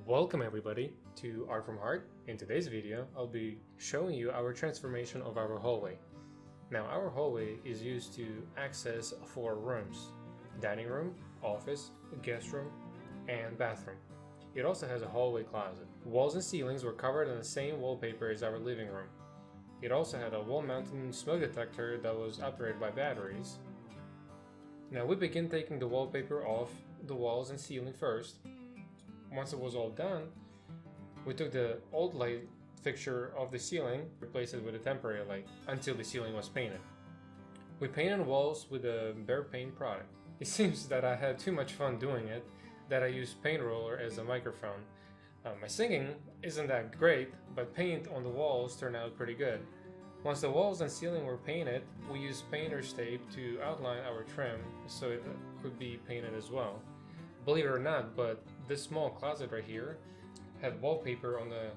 Welcome everybody to Art from Heart. In today's video, I'll be showing you our transformation of our hallway. Now, our hallway is used to access 4 rooms: dining room, office, guest room, and bathroom. It also has a hallway closet. Walls and ceilings were covered in the same wallpaper as our living room. It also had a wall-mounted smoke detector that was operated by batteries. Now we begin taking the wallpaper off the walls and ceiling first. Once it was all done, we took the old light fixture off the ceiling, replaced it with a temporary light until the ceiling was painted. We painted walls with a bare paint product. It seems that I had too much fun doing it that I used paint roller as a microphone. My singing isn't that great, but paint on the walls turned out pretty good. Once the walls and ceiling were painted, we used painter's tape to outline our trim so it could be painted as well. Believe it or not, but this small closet right here had wallpaper on the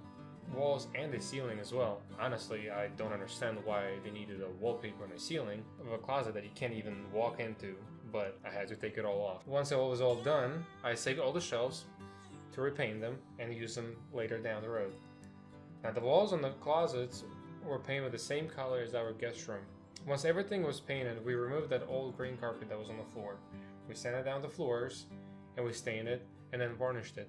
walls and the ceiling as well. Honestly, I don't understand why they needed a wallpaper on the ceiling of a closet that you can't even walk into, but I had to take it all off. Once it was all done, I saved all the shelves to repaint them and use them later down the road. Now the walls on the closets were painted with the same color as our guest room. Once everything was painted, we removed that old green carpet that was on the floor. We sanded down the floors and we stained it and then varnished it.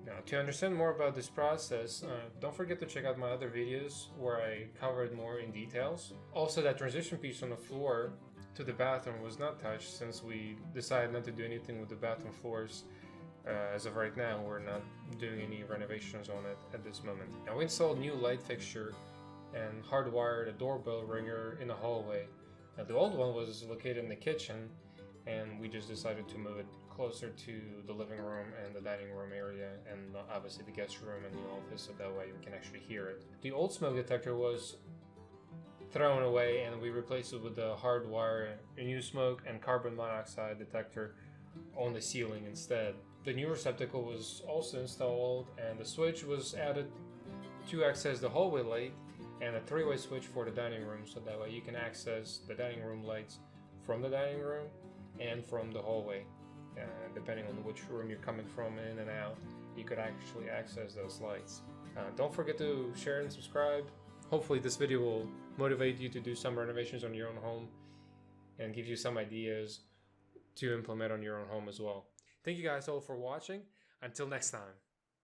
Now, to understand more about this process, don't forget to check out my other videos where I covered more in details. Also, that transition piece on the floor to the bathroom was not touched since we decided not to do anything with the bathroom floors. As of right now, we're not doing any renovations on it at this moment. Now, we installed new light fixture and hardwired a doorbell ringer in the hallway. Now, the old one was located in the kitchen, and we just decided to move it closer to the living room and the dining room area, and obviously the guest room and the office, so that way we can actually hear it. The old smoke detector was thrown away and we replaced it with the hardwire, a new smoke and carbon monoxide detector on the ceiling instead. The new receptacle was also installed and the switch was added to access the hallway light and a 3-way switch for the dining room, so that way you can access the dining room lights from the dining room and from the hallway. Depending on which room you're coming from in and out, you could actually access those lights. Don't forget to share and subscribe. Hopefully this video will motivate you to do some renovations on your own home and give you some ideas to implement on your own home as well. Thank you guys all for watching. Until next time.